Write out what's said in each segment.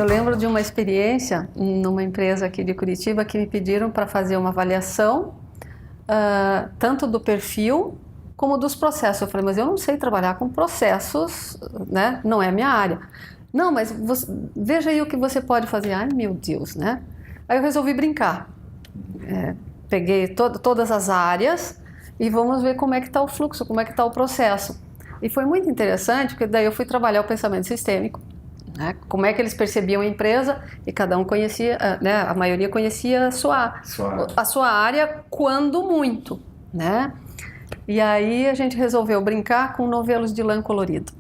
Eu lembro de uma experiência numa empresa aqui de Curitiba que me pediram para fazer uma avaliação tanto do perfil como dos processos. Eu falei, mas eu não sei trabalhar com processos, né? Não é a minha área. Não, mas veja aí o que você pode fazer. Ai, meu Deus, né? Aí eu resolvi brincar. Peguei todas as áreas e vamos ver como é que está o fluxo, como é que está o processo. E foi muito interessante, porque daí eu fui trabalhar o pensamento sistêmico, né? Como é que eles percebiam a empresa e cada um conhecia, né? A maioria conhecia a sua área quando muito, né? E aí a gente resolveu brincar com novelos de lã colorido.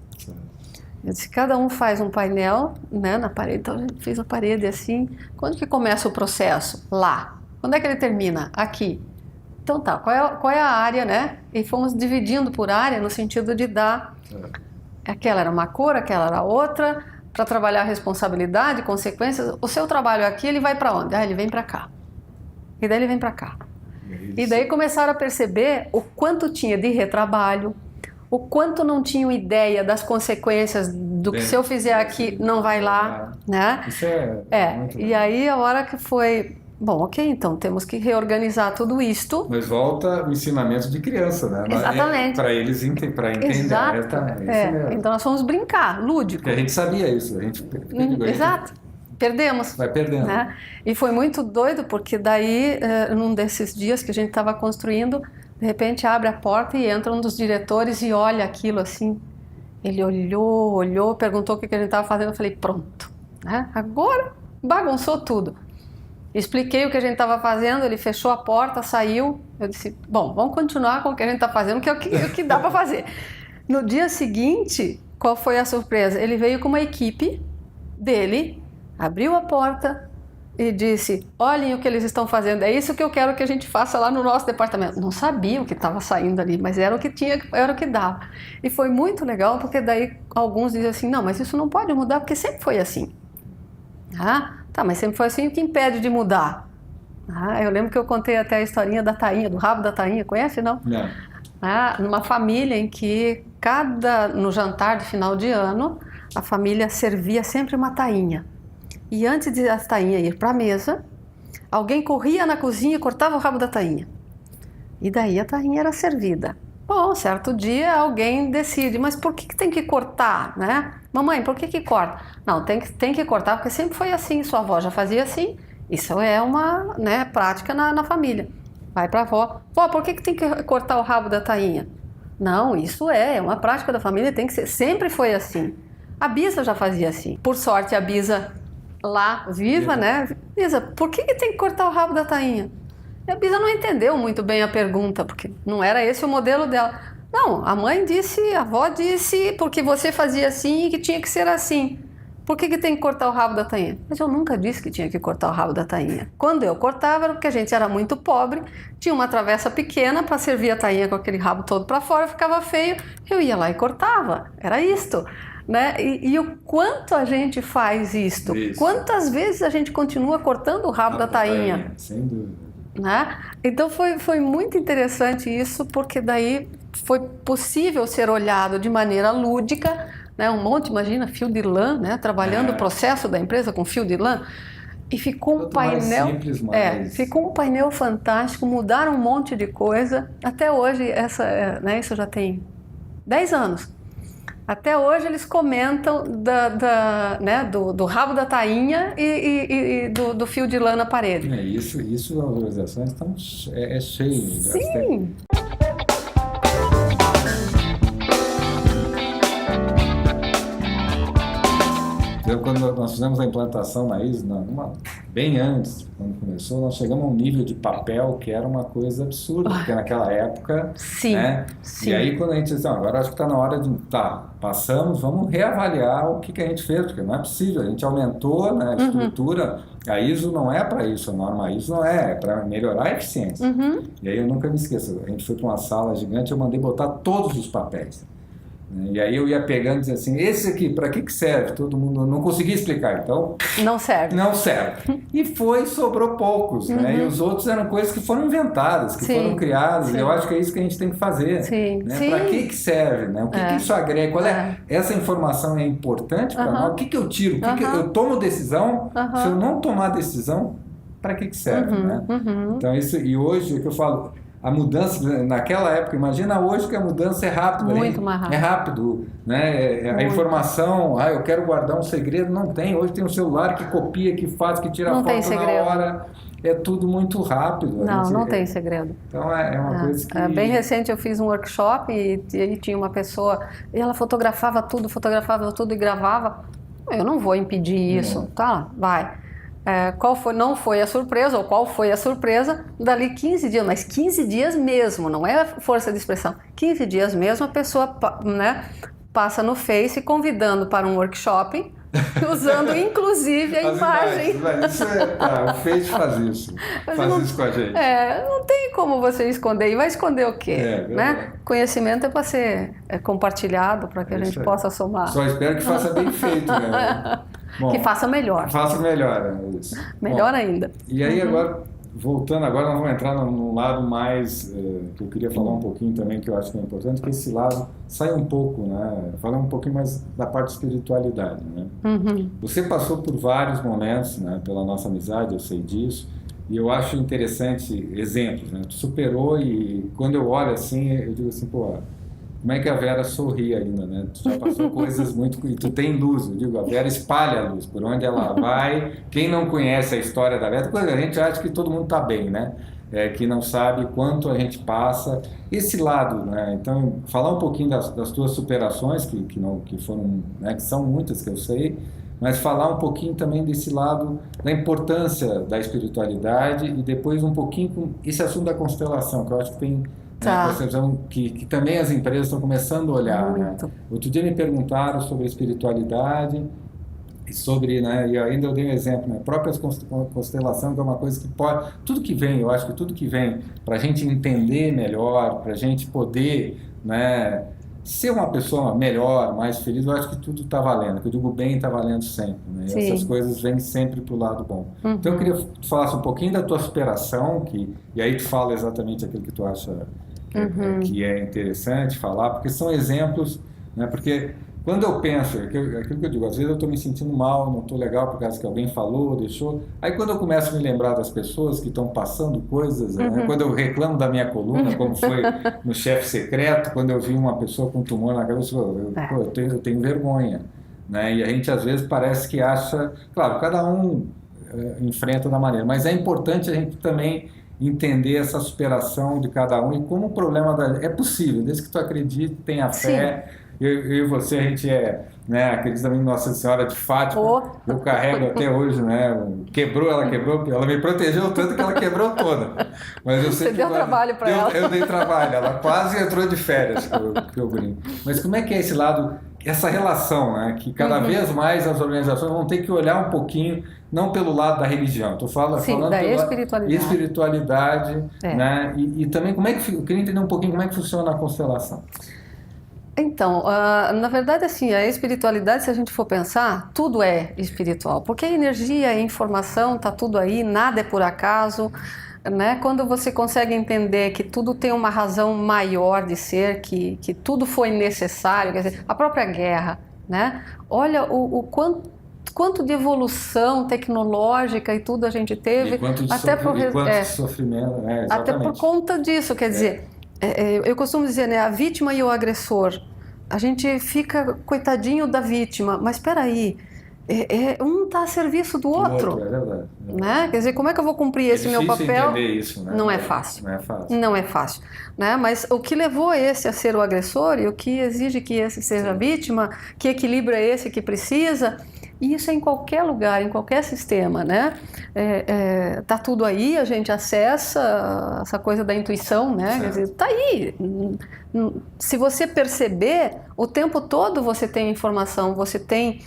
Eu disse, cada um faz um painel, né, na parede, então a gente fez a parede assim. Quando que começa o processo? Lá. Quando é que ele termina? Aqui. Então tá, qual é a área, né? E fomos dividindo por área no sentido de dar... Aquela era uma cor, aquela era outra, para trabalhar a responsabilidade, consequências. O seu trabalho aqui, ele vai para onde? Ele vem para cá. E daí ele vem para cá. E daí começaram a perceber o quanto tinha de retrabalho, o quanto não tinham ideia das consequências do que se eu fizer aqui não vai lá, né? Isso muito e aí a hora que foi, bom, ok, então temos que reorganizar tudo isto. Mas volta o ensinamento de criança, né? Exatamente. Para eles para entender. Exato. Então nós fomos brincar, lúdico. Porque a gente sabia isso, Exato. Perdemos. Vai perdendo. Né? E foi muito doido, porque daí, num desses dias que a gente estava construindo, de repente abre a porta e entra um dos diretores e olha aquilo assim. Ele olhou, perguntou o que a gente estava fazendo. Eu falei, pronto, né? Agora bagunçou tudo. Expliquei o que a gente estava fazendo, ele fechou a porta, saiu. Eu disse, bom, vamos continuar com o que a gente está fazendo, que é o que dá para fazer. No dia seguinte, qual foi a surpresa? Ele veio com uma equipe dele, abriu a porta e disse, olhem o que eles estão fazendo, é isso que eu quero que a gente faça lá no nosso departamento. Não sabia o que estava saindo ali, mas era o que tinha, era o que dava. E foi muito legal, porque daí alguns dizem assim, não, mas isso não pode mudar, porque sempre foi assim. Tá, mas sempre foi assim, o que impede de mudar? Eu lembro que eu contei até a historinha da tainha, do rabo da tainha, conhece, não? Não. Numa família em que no jantar de final de ano, a família servia sempre uma tainha. E antes de a tainha ir para a mesa, alguém corria na cozinha e cortava o rabo da tainha. E daí a tainha era servida. Bom, certo dia alguém decide, mas por que tem que cortar, né? Mamãe, por que corta? Não, tem que cortar porque sempre foi assim, sua avó já fazia assim. Isso é uma, né, prática na família. Vai para a avó. Vó, por que tem que cortar o rabo da tainha? Não, isso é uma prática da família, tem que ser, sempre foi assim. A Bisa já fazia assim. Por sorte, a Bisa lá, viva, né? Bisa, por que tem que cortar o rabo da tainha? E a Bisa não entendeu muito bem a pergunta, porque não era esse o modelo dela. Não, a mãe disse, a avó disse, porque você fazia assim e que tinha que ser assim. Por que tem que cortar o rabo da tainha? Mas eu nunca disse que tinha que cortar o rabo da tainha. Quando eu cortava era porque a gente era muito pobre, tinha uma travessa pequena para servir a tainha com aquele rabo todo para fora, ficava feio, eu ia lá e cortava. Era isto. Né? E o quanto a gente faz isto? Quantas vezes a gente continua cortando o rabo da tainha? Sem dúvida. Né? Então foi muito interessante isso, porque daí foi possível ser olhado de maneira lúdica, né? Um monte, imagina, fio de lã, né? Trabalhando o processo da empresa com fio de lã, e ficou um painel, ficou um painel fantástico, mudaram um monte de coisa. Até hoje, né? Isso já tem 10 anos. Até hoje eles comentam né, do rabo da tainha e do fio de lã na parede. Isso as organizações estão cheio. Sim! Quando nós fizemos a implantação na ISO, bem antes, quando começou, nós chegamos a um nível de papel que era uma coisa absurda, porque naquela época, sim, né? Sim. E aí quando a gente disse, agora acho que está na hora de, passamos, vamos reavaliar o que a gente fez, porque não é possível, a gente aumentou, né, a estrutura, a ISO não é para isso, a norma ISO não é para melhorar a eficiência. E aí eu nunca me esqueço, a gente foi para uma sala gigante, eu mandei botar todos os papéis. E aí eu ia pegando e dizia assim, esse aqui, para que serve? Todo mundo não conseguia explicar, então... Não serve. Não serve. E sobrou poucos, né? E os outros eram coisas que foram inventadas, que foram criadas. Sim. Eu acho que é isso que a gente tem que fazer. Sim. Né? Para que serve? Né? O que isso agrega? Qual é? Essa informação é importante para nós? O que eu tiro? Eu tomo decisão? Se eu não tomar decisão, para que serve? Né? Então, isso, e hoje, o que eu falo... A mudança, naquela época, imagina hoje que a mudança é rápida. Muito mais rápido. É rápido, né? A informação, eu quero guardar um segredo, não tem. Hoje tem um celular que copia, que faz, que tira foto na hora. É tudo muito rápido. Não tem segredo. Então é uma coisa que... Bem recente eu fiz um workshop e tinha uma pessoa, e ela fotografava tudo e gravava. Eu não vou impedir isso, tá? Vai. Não foi a surpresa, ou qual foi a surpresa, dali 15 dias, mas 15 dias mesmo, não é força de expressão, 15 dias mesmo a pessoa, né, passa no Face convidando para um workshop, usando inclusive a imagem. Isso o Face faz isso, isso com a gente. Não tem como você esconder, e vai esconder o quê? Né? Conhecimento é para ser compartilhado, para que a gente possa somar. Só espero que faça bem feito, né? Bom, que faça melhor. Faça melhor, isso. Melhor ainda. E aí agora, voltando, agora nós vamos entrar num lado mais, que eu queria falar um pouquinho também, que eu acho que é importante, que esse lado sai um pouco, né? Falar um pouquinho mais da parte de espiritualidade, né? Você passou por vários momentos, né? Pela nossa amizade, eu sei disso, e eu acho interessante exemplos, né? Tu superou e quando eu olho assim, eu digo assim, pô... Como é que a Vera sorri ainda, né? Tu já passou coisas muito... E tu tem luz, eu digo, a Vera espalha a luz. Por onde ela vai... Quem não conhece a história da Vera... A gente acha que todo mundo está bem, né? Que não sabe quanto a gente passa. Esse lado, né? Então, falar um pouquinho das tuas superações, que foram... Né? Que são muitas, que eu sei. Mas falar um pouquinho também desse lado da importância da espiritualidade e depois um pouquinho com esse assunto da constelação, que eu acho que tem... Que também as empresas estão começando a olhar. Né? Outro dia me perguntaram sobre a espiritualidade e sobre, né, e ainda eu dei um exemplo, né, próprias constelação, que é uma coisa que pode, tudo que vem, eu acho que tudo que vem para a gente entender melhor, para a gente poder, né, ser uma pessoa melhor, mais feliz, eu acho que tudo está valendo, que eu digo bem está valendo sempre, né? E essas coisas vêm sempre para o lado bom. Então eu queria que tu falasse um pouquinho da tua superação, e aí tu fala exatamente aquilo que tu acha que é interessante falar, porque são exemplos, né? Porque quando eu penso, aquilo que eu digo, às vezes eu estou me sentindo mal, não estou legal por causa que alguém falou, deixou. Aí quando eu começo a me lembrar das pessoas que estão passando coisas, né? Quando eu reclamo da minha coluna, como foi no Chefe Secreto, quando eu vi uma pessoa com tumor na cabeça, eu tenho vergonha. Né? E a gente às vezes parece que acha, claro, cada um enfrenta da maneira, mas é importante a gente também entender essa superação de cada um e como o problema é possível, desde que tu acredite, tenha fé. Eu e você, a gente acredita também em Nossa Senhora de Fátima, eu carrego até hoje, né? Ela quebrou, ela me protegeu tanto que ela quebrou toda. Mas eu sei Você deu trabalho para ela. Eu dei trabalho, ela quase entrou de férias, que eu brinco. Mas como é que é esse lado, essa relação, né? Que cada vez mais as organizações vão ter que olhar um pouquinho, não pelo lado da religião, estou falando da espiritualidade, né? E também como é que, eu queria entender um pouquinho como é que funciona a constelação. Então, na verdade, assim, a espiritualidade, se a gente for pensar, tudo é espiritual, porque a energia, a informação, está tudo aí, nada é por acaso, né? Quando você consegue entender que tudo tem uma razão maior de ser, que tudo foi necessário, quer dizer, a própria guerra, né? Olha o quanto de evolução tecnológica e tudo a gente teve, até por sofrimento, até por conta disso, quer dizer... eu costumo dizer, né, a vítima e o agressor, a gente fica coitadinho da vítima, mas espera aí, um está a serviço do outro, é verdade. Né? Quer dizer, como é que eu vou cumprir esse meu papel? Entender isso, né? Não é fácil. Não é fácil. Né? Mas o que levou esse a ser o agressor e o que exige que esse seja a vítima, que equilibra esse que precisa... E isso é em qualquer lugar, em qualquer sistema, né? Tá tudo aí, a gente acessa essa coisa da intuição, né? Quer dizer, tá aí. Se você perceber, o tempo todo você tem informação, você tem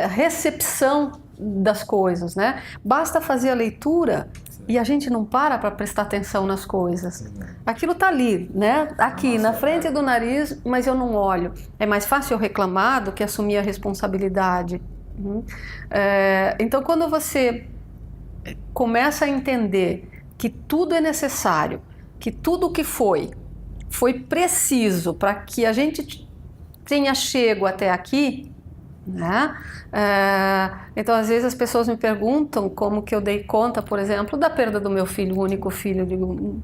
recepção das coisas, né? Basta fazer a leitura E a gente não para prestar atenção nas coisas. Aquilo está ali, né? Aqui, na frente do nariz, mas eu não olho. É mais fácil eu reclamar do que assumir a responsabilidade. Então, quando você começa a entender que tudo é necessário, que tudo o que foi preciso para que a gente tenha chego até aqui, né? Então, às vezes as pessoas me perguntam como que eu dei conta, por exemplo, da perda do meu filho, o único filho. Eu digo,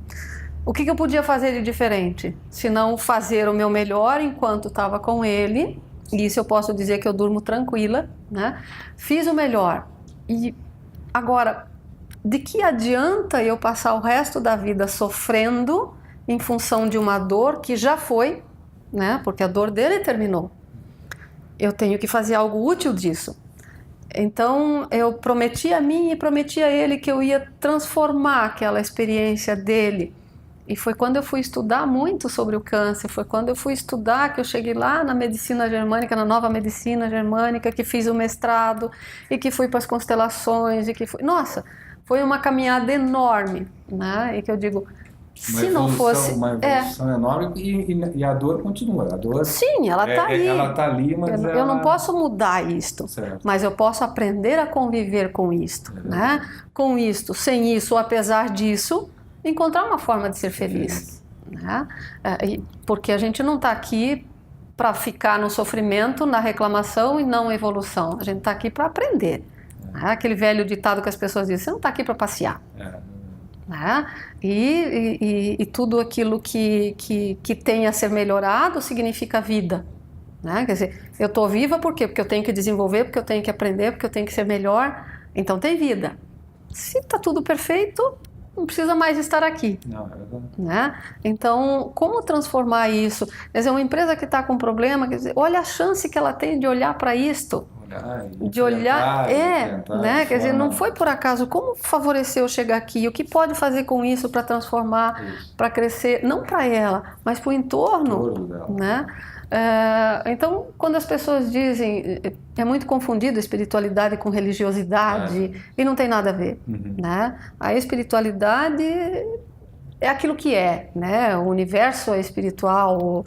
o que eu podia fazer de diferente? Se não fazer o meu melhor enquanto estava com ele, e isso eu posso dizer que eu durmo tranquila, né? Fiz o melhor. E agora, de que adianta eu passar o resto da vida sofrendo em função de uma dor que já foi, né? Porque a dor dele terminou. Eu tenho que fazer algo útil disso. Então, eu prometi a mim e prometi a ele que eu ia transformar aquela experiência dele. E foi quando eu fui estudar muito sobre o câncer, foi quando eu fui estudar que eu cheguei lá na medicina germânica, na nova medicina germânica, que fiz o mestrado e que fui para as constelações e que fui... Nossa, foi uma caminhada enorme, né? E que eu digo... Se não fosse... Uma evolução enorme e a dor continua. A dor, sim, ela está aí. Ela está ali, mas eu não posso mudar isto, certo. Mas eu posso aprender a conviver com isto, né? Com isto, sem isso, apesar disso, encontrar uma forma de ser feliz, né? Porque a gente não está aqui para ficar no sofrimento, na reclamação e não evolução. A gente está aqui para aprender. Né? Aquele velho ditado que as pessoas dizem, você não está aqui para passear. Né? E tudo aquilo que tem a ser melhorado significa vida, né? Quer dizer, eu estou viva por quê? Porque eu tenho que desenvolver, porque eu tenho que aprender, porque eu tenho que ser melhor, então tem vida. Se está tudo perfeito, não precisa mais estar aqui. Não, é verdade. Né? Então, como transformar isso? Quer dizer, uma empresa que está com problema, quer dizer, olha a chance que ela tem de olhar para isto. De olhar, né? Quer dizer, não foi por acaso. Como favoreceu eu chegar aqui? O que pode fazer com isso para transformar, para crescer, não para ela, mas para o entorno, né? Então, quando as pessoas dizem, é muito confundido espiritualidade com religiosidade e não tem nada a ver, né? A espiritualidade é aquilo que é, né? O universo é espiritual,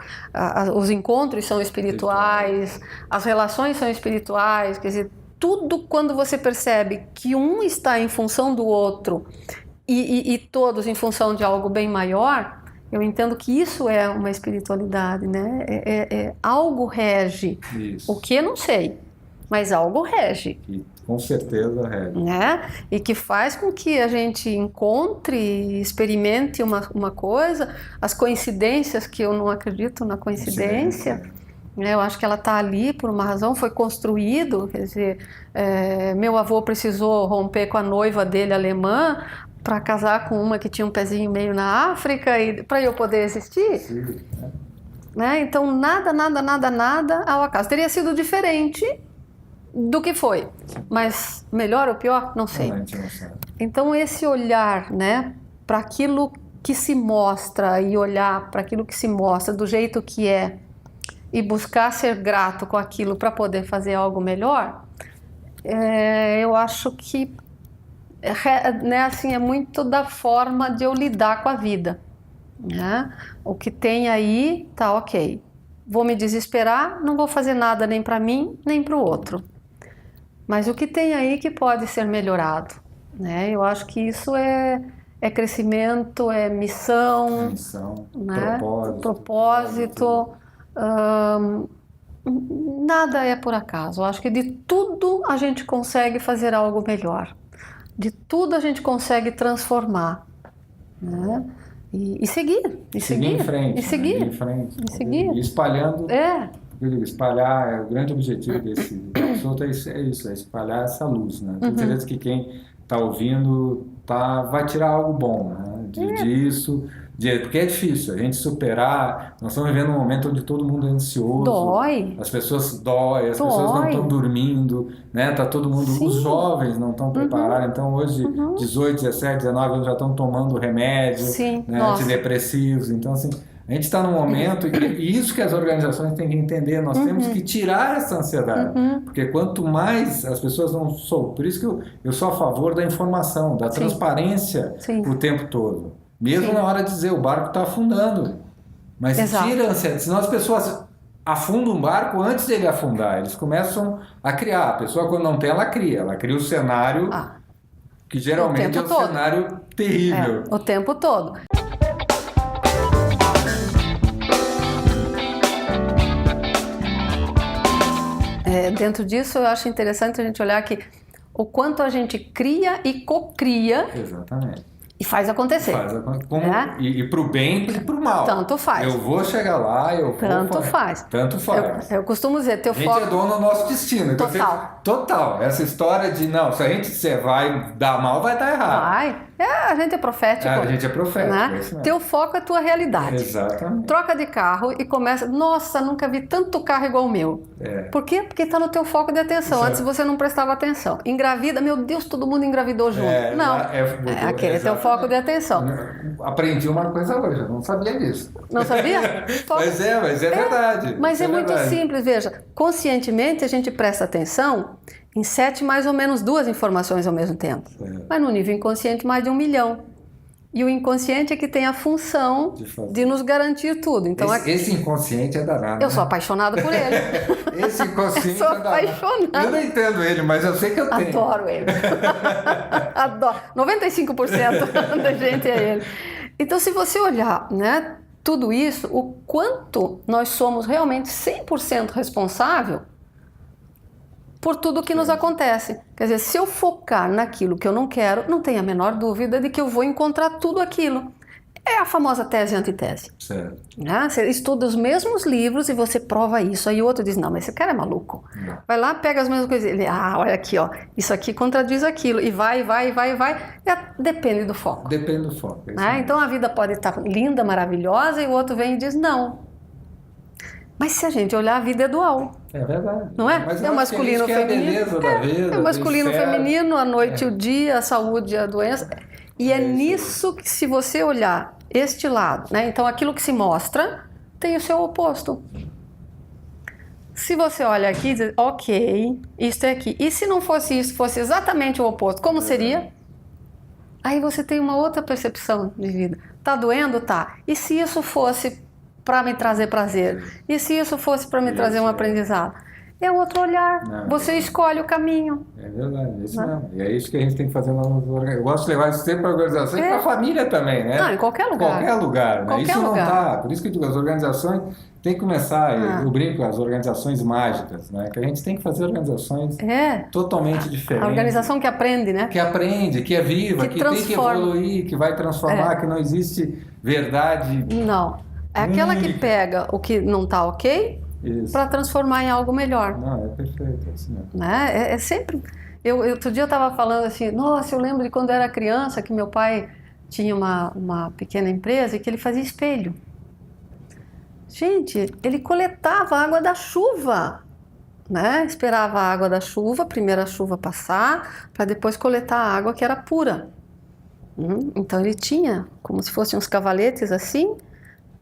os encontros são espirituais, as relações são espirituais, quer dizer, tudo quando você percebe que um está em função do outro e todos em função de algo bem maior, eu entendo que isso é uma espiritualidade, né? Algo rege, isso. O que não sei, mas algo rege. Com certeza, né? E que faz com que a gente encontre e experimente uma coisa, as coincidências, que eu não acredito na coincidência, né? Eu acho que ela está ali por uma razão, foi construído, quer dizer, meu avô precisou romper com a noiva dele alemã para casar com uma que tinha um pezinho meio na África e para eu poder existir. Sim, né? Então nada ao acaso. Teria sido diferente do que foi, mas melhor ou pior, não sei. Então esse olhar, né, para aquilo que se mostra e olhar para aquilo que se mostra do jeito que é e buscar ser grato com aquilo para poder fazer algo melhor, eu acho que né, assim, é muito da forma de eu lidar com a vida, né? O que tem aí tá ok. Vou me desesperar, não vou fazer nada nem para mim nem para o outro. Mas o que tem aí que pode ser melhorado, né? Eu acho que isso é crescimento, é missão, né? Propósito. Nada é por acaso. Eu acho que de tudo a gente consegue fazer algo melhor. De tudo a gente consegue transformar, né? E seguir. Seguir em frente. E seguir. Né? Ir em frente. E seguir. E espalhando. Eu digo, espalhar é o grande objetivo desse assunto, é isso, é espalhar essa luz, né? Tenho certeza que quem está ouvindo vai tirar algo bom, né? Disso, porque é difícil a gente superar. Nós estamos vivendo um momento onde todo mundo é ansioso. Dói. As pessoas pessoas não estão dormindo, né? Tá todo mundo, sim. Os jovens não estão preparados. Então hoje 18, 17, 19 anos já estão tomando remédio, né? Antidepressivos. Então assim, A gente está num momento, e isso que as organizações têm que entender, nós temos que tirar essa ansiedade, porque quanto mais as pessoas não são, por isso que eu sou a favor da informação, da transparência o tempo todo, mesmo na hora de dizer o barco está afundando, mas tira a ansiedade, senão as pessoas afundam um barco antes dele afundar, eles começam a criar, a pessoa quando não tem, ela cria o cenário, que geralmente é um cenário terrível. O tempo todo. Dentro disso, eu acho interessante a gente olhar que o quanto a gente cria e cocria. Exatamente. E faz acontecer. E para o bem e para o mal. Tanto faz. Eu vou chegar lá, Tanto faz. Tanto faz. Eu costumo dizer, teu foco... A gente é dono do nosso destino. Total. Total. Essa história de, não, se a gente vai dar mal, vai dar errado. Vai. A gente é profético. A gente é profético. Né? Teu foco é a tua realidade. Exatamente. Troca de carro e começa... Nossa, nunca vi tanto carro igual o meu. Por quê? Porque está no teu foco de atenção. Antes você não prestava atenção. Engravida, meu Deus, todo mundo engravidou junto. Não. Aquele é teu foco de atenção. Aprendi uma coisa hoje, eu não sabia disso. Não sabia? Mas é verdade. Mas é muito simples, veja. Conscientemente a gente presta atenção em 7 mais ou menos 2 informações ao mesmo tempo. Mas no nível inconsciente mais de 1 milhão. E o inconsciente é que tem a função de nos garantir tudo. Então, esse inconsciente é danado. Eu sou apaixonada por ele. Esse inconsciente eu sou apaixonada. Eu não entendo ele, mas eu sei que eu tenho. Adoro ele. Adoro. 95% da gente é ele. Então, se você olhar, né, tudo isso, o quanto nós somos realmente 100% responsável por tudo que nos acontece. Quer dizer, se eu focar naquilo que eu não quero, não tenho a menor dúvida de que eu vou encontrar tudo aquilo. É a famosa tese e antitese. Certo. Né? Você estuda os mesmos livros e você prova isso. Aí o outro diz, não, mas esse cara é maluco. Não. Vai lá, pega as mesmas coisas. Ele, olha aqui, ó, isso aqui contradiz aquilo. E vai. Depende do foco. Depende do foco. Né? Então a vida pode estar linda, maravilhosa, e o outro vem e diz, não. Mas se a gente olhar, a vida é dual. É verdade. Não é? Mas é o masculino e o feminino. É o masculino e o feminino, a noite e o dia, a saúde e a doença. E é nisso que, se você olhar este lado, né? Então aquilo que se mostra tem o seu oposto. Se você olha aqui e diz, ok, isto é aqui. E se não fosse isso, fosse exatamente o oposto, como seria? Aí você tem uma outra percepção de vida. Tá doendo? Tá. E se isso fosse para me trazer prazer? E se isso fosse para me trazer um aprendizado? É outro olhar. Não, você escolhe o caminho. É verdade, isso mesmo. E é isso que a gente tem que fazer nas organizações. Eu gosto de levar isso sempre para a organização e para a família também, né? Não, em qualquer lugar. Qualquer lugar, né? Qualquer isso lugar. não tá. Por isso que eu digo, as organizações têm que começar, eu brinco, as organizações mágicas, né? Que a gente tem que fazer organizações totalmente diferentes. A organização que aprende, né? Que aprende, que é viva, que tem que evoluir, que vai transformar, que não existe verdade. Não. É aquela que pega o que não está ok para transformar em algo melhor. Não, é perfeito, é assim mesmo. Né? É sempre... Outro dia eu estava falando assim, nossa, eu lembro de quando eu era criança que meu pai tinha uma pequena empresa e que ele fazia espelho. Gente, ele coletava a água da chuva, né? Esperava a água da chuva, a primeira chuva passar, para depois coletar a água que era pura. Então ele tinha como se fossem uns cavaletes assim,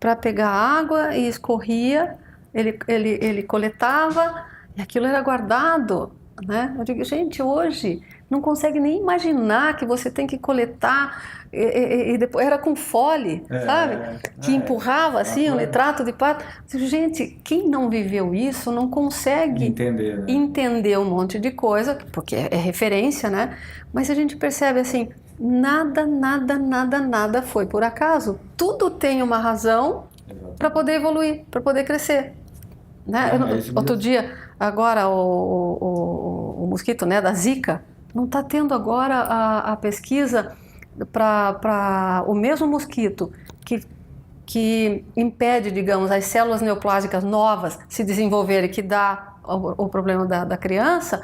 para pegar água e escorria, ele coletava e aquilo era guardado, né? Eu digo, gente, hoje não consegue nem imaginar que você tem que coletar e depois era com fole, sabe? Que empurrava assim, um nitrato de prata. Gente, quem não viveu isso não consegue entender um monte de coisa, porque é referência, né? Mas a gente percebe assim, nada foi por acaso. Tudo tem uma razão para poder evoluir, para poder crescer. Né? Outro dia, agora o mosquito, né, da Zika, não está tendo agora a pesquisa para o mesmo mosquito que impede, digamos, as células neoplásicas novas se desenvolverem, que dá o problema da criança.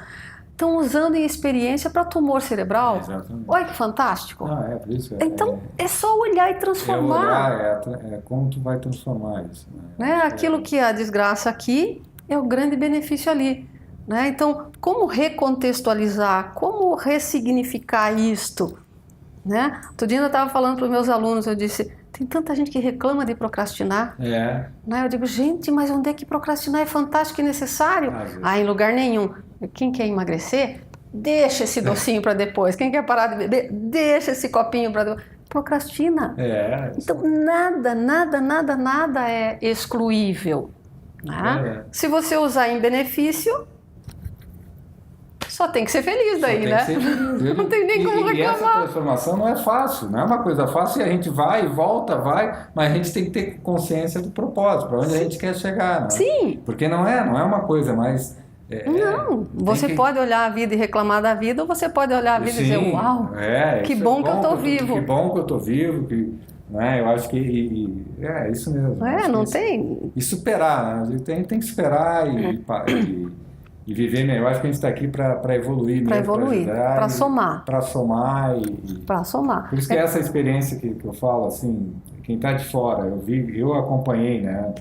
Estão usando em experiência para tumor cerebral. Exatamente. Olha que fantástico. Por isso então, é só olhar e transformar. É como tu vai transformar isso. Né? Aquilo que é a desgraça aqui é o grande benefício ali. Né? Então, como recontextualizar, como ressignificar isto? Né? Outro dia eu estava falando para os meus alunos, eu disse, Tem tanta gente que reclama de procrastinar. É. Né? Eu digo, gente, mas onde é que procrastinar é fantástico e necessário? Em lugar nenhum. Quem quer emagrecer, deixa esse docinho para depois. Quem quer parar de beber, deixa esse copinho para depois. Procrastina. Então, nada é excluível. Né? Se você usar em benefício, só tem que ser feliz daí, né? Não tem nem como reclamar. E essa transformação não é fácil, não é uma coisa fácil, e a gente vai e volta, mas a gente tem que ter consciência do propósito, para onde a gente quer chegar, né? Sim. Porque não é uma coisa mais... Não, você pode olhar a vida e reclamar da vida, ou você pode olhar a vida e dizer, uau, que bom que eu estou vivo. Que bom que eu estou vivo, né? Eu acho que é isso mesmo. Não tem... E superar, né? A gente tem que superar e viver, né? Eu acho que a gente está aqui para evoluir, para evoluir, para somar. Para somar para somar. Por isso que essa experiência que eu falo, assim, quem está de fora, eu acompanhei, né?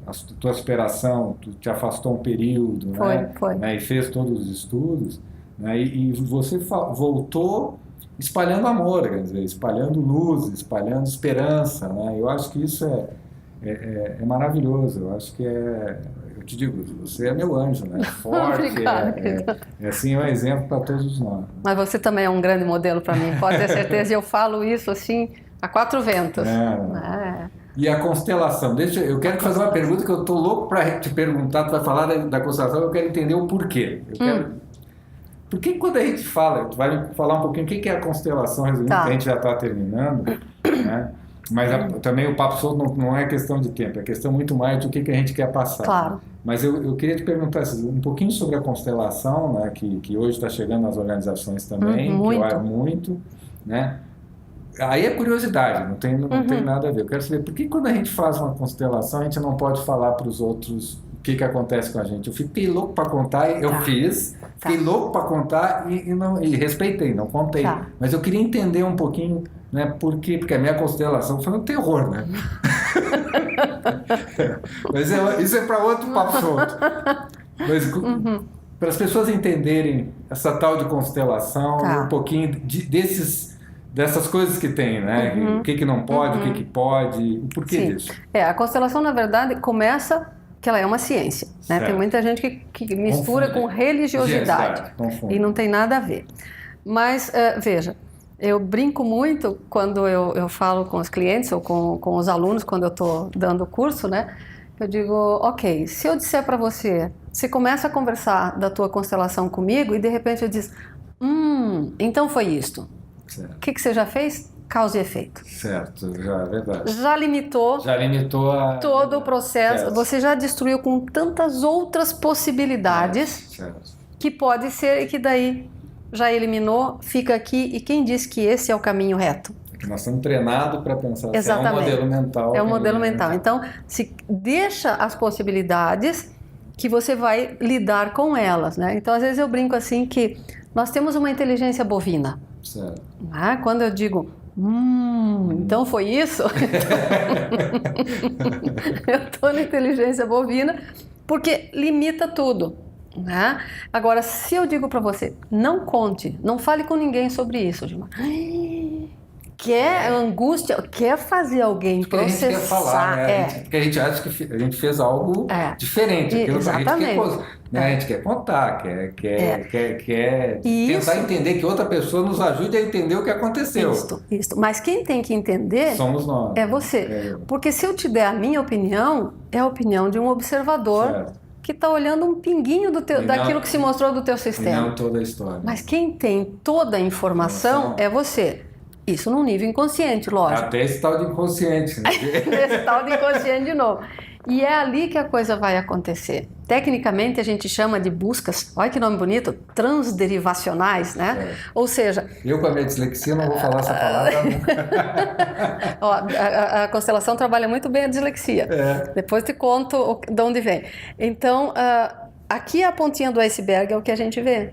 A tua superação, tu te afastou um período, foi. Né? E fez todos os estudos, né? E você voltou espalhando amor, quer dizer, espalhando luz, espalhando esperança, né? Eu acho que isso é maravilhoso. Eu acho que eu te digo, você é meu anjo, né? Forte, Obrigada, assim, é um exemplo para todos nós. Mas você também é um grande modelo para mim, pode ter certeza. E eu falo isso assim a quatro ventos. E a constelação, eu quero te fazer uma pergunta que eu estou louco para te perguntar, tu vai falar da constelação, eu quero entender o porquê. Por que quando a gente fala, tu vai falar um pouquinho o que é a constelação, resumindo, que a gente já está terminando, né? Mas também o papo solto não é questão de tempo, é questão muito mais do que a gente quer passar. Claro. Mas eu queria te perguntar um pouquinho sobre a constelação, né, que hoje está chegando nas organizações também, que eu amo muito, né? Aí é curiosidade, não tem nada a ver. Eu quero saber por que quando a gente faz uma constelação a gente não pode falar para os outros o que acontece com a gente. Eu fiquei louco para contar, fiquei louco para contar e respeitei, não contei. Mas eu queria entender um pouquinho, né, por quê? Porque a minha constelação foi um terror, né? Mas isso é para outro papo solto. Mas para as pessoas entenderem essa tal de constelação, um pouquinho dessas coisas que tem, né? O que não pode, o que pode, o porquê disso. A constelação, na verdade, começa que ela é uma ciência, né? Tem muita gente que mistura com religiosidade e não tem nada a ver. Mas, veja, eu brinco muito quando eu falo com os clientes ou com os alunos, quando eu estou dando o curso, né? Eu digo, ok, se eu disser para você começa a conversar da tua constelação comigo e de repente eu diz, então foi isto. O que você já fez? Causa e efeito. Certo, é verdade. Já limitou todo o processo. Certo. Você já destruiu com tantas outras possibilidades que pode ser e que daí já eliminou, fica aqui. E quem diz que esse é o caminho reto? É que nós estamos treinados para pensar assim, exatamente. É um modelo mental. É um modelo mental. Então, se deixa as possibilidades que você vai lidar com elas, né? Então, às vezes eu brinco assim que nós temos uma inteligência bovina. Certo. Quando eu digo, então foi isso? Eu estou na inteligência bovina porque limita tudo. Né? Agora, se eu digo para você, não conte, não fale com ninguém sobre isso, Gilmar. Quer angústia, quer fazer alguém processar. A gente quer falar, né? Porque a gente acha que a gente fez algo diferente. Exatamente. A gente quer contar, quer tentar entender que outra pessoa nos ajude a entender o que aconteceu. Isso. Mas quem tem que entender somos nós. É você. Porque se eu te der a minha opinião, é a opinião de um observador que está olhando um pinguinho daquilo que se mostrou do teu sistema. E não toda a história. Mas quem tem toda a informação é você. Isso num nível inconsciente, lógico. Até esse tal de inconsciente. Né? Esse tal de inconsciente de novo. E é ali que a coisa vai acontecer. Tecnicamente, a gente chama de buscas, olha que nome bonito, transderivacionais, né? Ou seja... Eu, com a minha dislexia, não vou falar essa palavra. A constelação trabalha muito bem a dislexia. Depois te conto de onde vem. Então, aqui a pontinha do iceberg é o que a gente vê.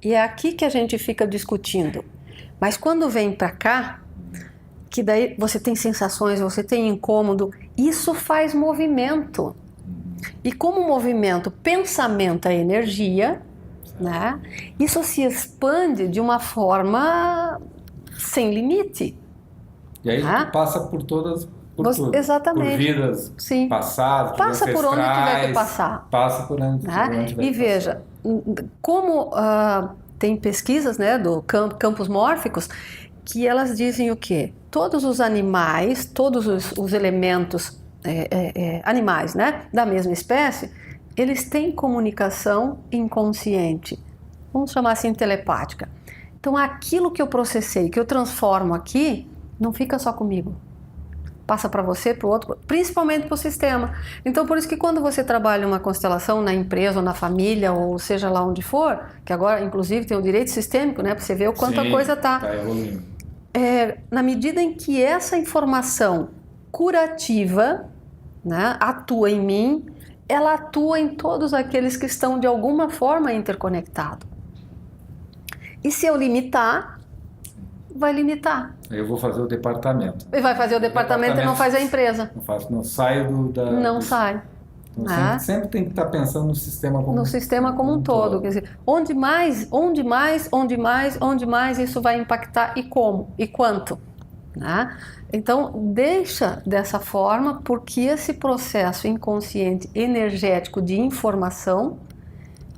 E é aqui que a gente fica discutindo. Mas quando vem para cá, que daí você tem sensações, você tem incômodo, isso faz movimento. E como movimento, pensamento é energia, né? Isso se expande de uma forma sem limite. E aí tu passa por todas, por tudo. Exatamente. Por vidas Sim. passadas, por Passa por onde tiver que passar. Passa por onde tiver que E veja, como tem pesquisas, né, do campos mórficos, que elas dizem o quê? Todos os animais, todos os elementos animais, né, da mesma espécie, eles têm comunicação inconsciente, vamos chamar assim telepática. Então aquilo que eu processei, que eu transformo aqui, não fica só comigo. Passa para você, para o outro, principalmente para o sistema. Então, por isso que quando você trabalha uma constelação na empresa ou na família, ou seja lá onde for, que agora, inclusive, tem o direito sistêmico, né, para você ver o quanto a coisa está. Na medida em que essa informação curativa, né, atua em mim, ela atua em todos aqueles que estão de alguma forma interconectados. E se eu limitar, vai limitar. Eu vou fazer o departamento. E vai fazer o departamento e não faz a empresa. Não saio Não sai. Então, sempre tem que estar pensando no sistema como um todo. Quer dizer, onde mais isso vai impactar e como e quanto. Né? Então, deixa dessa forma, porque esse processo inconsciente energético de informação,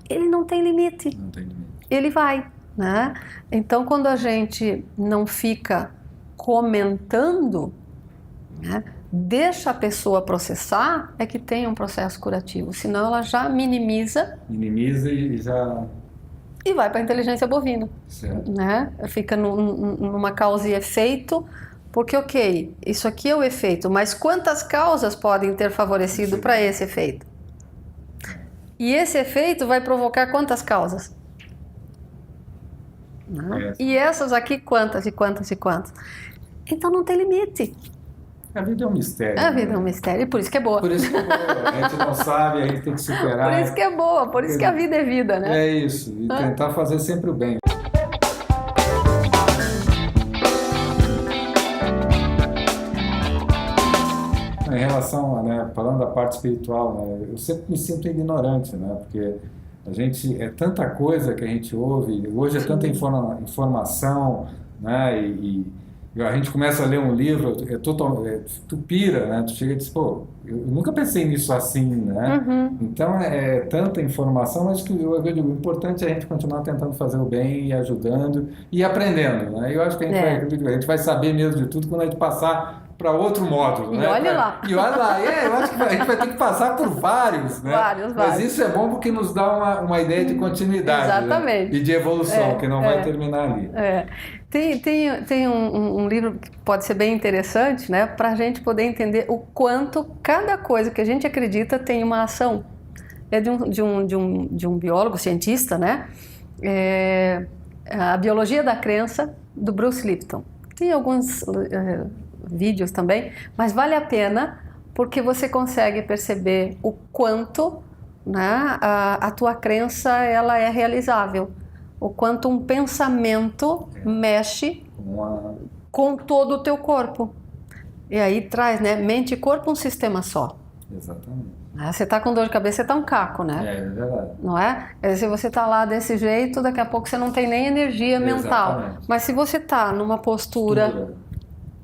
ele não tem limite. Não tem limite. Ele vai. Né? Então, quando a gente não fica comentando, né, deixa a pessoa processar, é que tem um processo curativo. Senão, ela já minimiza. Minimiza e já... E vai para a inteligência bovina. Certo. Né? Fica numa causa e efeito, porque, ok, isso aqui é o efeito, mas quantas causas podem ter favorecido para esse efeito? E esse efeito vai provocar quantas causas? E essas aqui, quantas e quantas e quantas? Então não tem limite. A vida é um mistério. A vida é um mistério, e por isso que é boa. Por isso que é boa. A gente não sabe, a gente tem que superar. Por isso que é boa, por isso que a vida é vida, né? É isso, e tentar fazer sempre o bem. Em relação, né, falando da parte espiritual, né, eu sempre me sinto ignorante, né, porque a gente, é tanta coisa que a gente ouve, hoje é tanta informação, né, e a gente começa a ler um livro, tu pira, né, tu chega e diz, pô, eu nunca pensei nisso assim, né, então é tanta informação, mas que eu digo, o importante é a gente continuar tentando fazer o bem e ajudando e aprendendo, né, eu acho que a gente vai saber mesmo de tudo quando a gente passar para outro módulo, né? Olha lá. E olha lá, eu acho que a gente vai ter que passar por vários, né? Vários. Mas isso é bom porque nos dá uma ideia de continuidade, exatamente. Né? E de evolução, que não vai terminar ali. Tem um livro que pode ser bem interessante, né? Para a gente poder entender o quanto cada coisa que a gente acredita tem uma ação. É de um biólogo, cientista, né? A Biologia da Crença, do Bruce Lipton. Tem alguns... vídeos também, mas vale a pena porque você consegue perceber o quanto, né, a tua crença ela é realizável, o quanto um pensamento mexe com todo o teu corpo. E aí traz, né, mente e corpo um sistema só. Exatamente. Você está com dor de cabeça, você está um caco, né? É verdade. Não é? Quer dizer, se você está lá desse jeito, daqui a pouco você não tem nem energia mental. Mas se você está numa postura...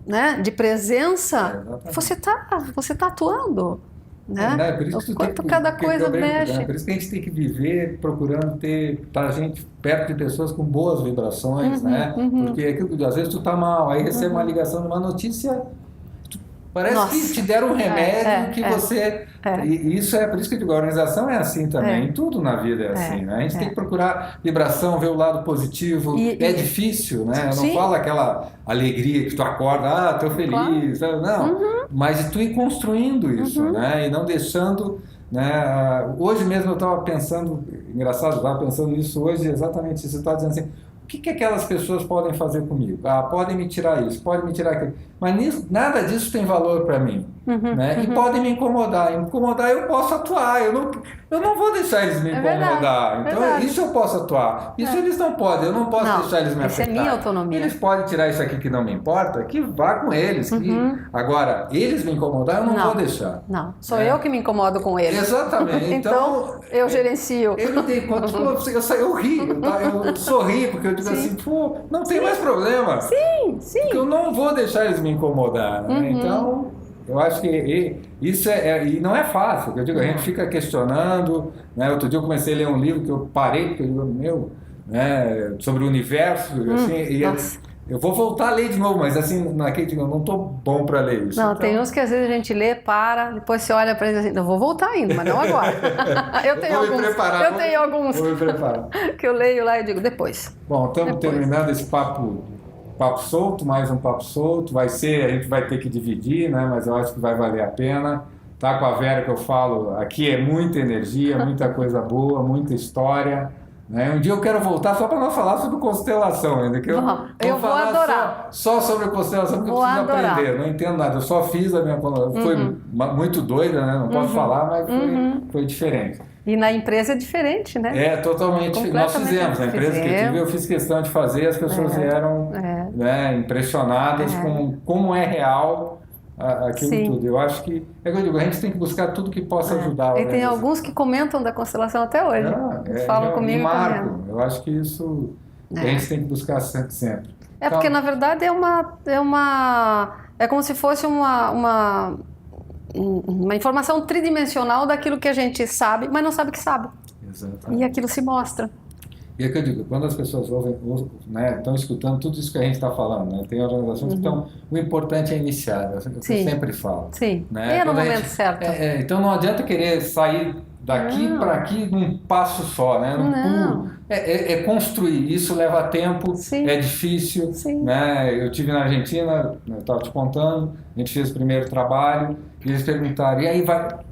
né, de presença, você tá atuando, né? Por isso que quanto cada coisa mexe. Por isso que a gente tem que viver procurando estar gente perto de pessoas com boas vibrações, né? Porque aquilo, às vezes tu tá mal, aí recebe uma ligação de uma notícia, parece que te deram um remédio que você... E isso por isso que eu digo, a organização é assim também, em tudo na vida é assim, né? A gente tem que procurar vibração, ver o lado positivo, é difícil, né? Eu não falo aquela alegria que tu acorda, tô feliz, não, mas tu ir construindo isso, né? E não deixando, né? Hoje mesmo eu estava pensando, engraçado, eu estava pensando nisso hoje, exatamente isso, você está dizendo assim, o que aquelas pessoas podem fazer comigo? Podem me tirar isso, podem me tirar aquilo. Mas nada disso tem valor para mim. Né? E podem me incomodar. Incomodar eu posso atuar. Eu não vou deixar eles me incomodar. Então, isso eu posso atuar. Isso eles não podem. Eu não posso deixar eles me afetar. Isso é minha autonomia. Eles podem tirar isso aqui que não me importa, que vá com eles. Agora, eles me incomodar, eu não vou deixar. Não, sou eu que me incomodo com eles. Exatamente. Então eu gerencio. Eu ri, eu sorri, porque eu eu digo assim, pô, não tem mais problema. Sim, sim. Porque eu não vou deixar eles me incomodar, né? Então, eu acho que isso e não é fácil. Eu digo, a gente fica questionando, né? Outro dia eu comecei a ler um livro que eu parei, porque eu digo, né, sobre o universo, assim, e eu vou voltar a ler de novo, mas assim, naquele eu não estou bom para ler isso. Não, então... tem uns que às vezes a gente lê, para, depois você olha para eles assim, eu vou voltar ainda, mas não agora. eu tenho vou me preparar, tenho alguns vou me preparar. que eu leio lá e digo, depois. Bom, estamos terminando esse papo solto, mais um papo solto. A gente vai ter que dividir, né? Mas eu acho que vai valer a pena. Tá com a Vera que eu falo, aqui é muita energia, muita coisa boa, muita história. Né? Um dia eu quero voltar só para nós falar sobre constelação ainda. Que eu vou adorar. Só sobre constelação, porque eu preciso aprender. Não entendo nada. Eu só fiz a minha constelação. Foi muito doida, né? Não posso falar, mas foi diferente. E na empresa é diferente, né? É, totalmente. Nós fizemos. Na empresa que eu tive, eu fiz questão de fazer, as pessoas vieram né, impressionadas com como é real aquilo tudo. Eu acho que, eu digo, a gente tem que buscar tudo que possa ajudar. E tem alguns que comentam da constelação até hoje. Falam comigo. Marco. Eu acho que isso a gente tem que buscar sempre. É porque, na verdade, é como se fosse uma informação tridimensional daquilo que a gente sabe, mas não sabe que sabe. Exatamente. E aquilo se mostra. E é que eu digo, quando as pessoas estão escutando tudo isso que a gente está falando, né? Tem organizações que estão... O importante é iniciar, eu sempre falo. Sim, né? É no momento certo. Então não adianta querer sair daqui para aqui num passo só, né? Num pulo. É construir, isso leva tempo, é difícil. Né? Eu estive na Argentina, eu estava te contando, a gente fez o primeiro trabalho, e eles perguntaram, e aí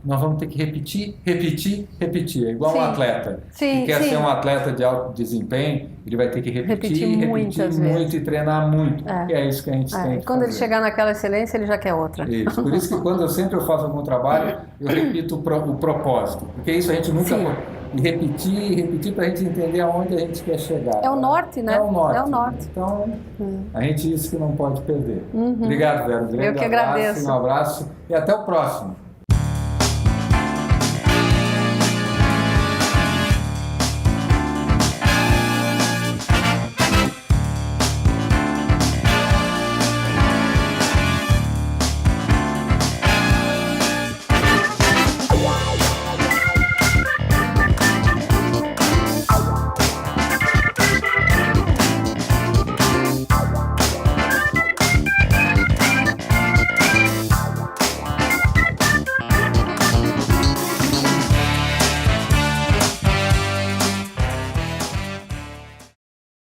nós vamos ter que repetir. É igual um atleta. Que quer ser um atleta de alto desempenho, ele vai ter que repetir muito e treinar muito. E é isso que a gente tem que quando fazer. ele chegar naquela excelência, ele já quer outra. Isso. Por isso que quando eu faço algum trabalho, eu repito o propósito. Porque isso a gente nunca... E repetir para a gente entender aonde a gente quer chegar. É o norte, né? É o norte. Então, a gente isso que não pode perder. Obrigado, Vera. Eu que agradeço. Um abraço e até o próximo.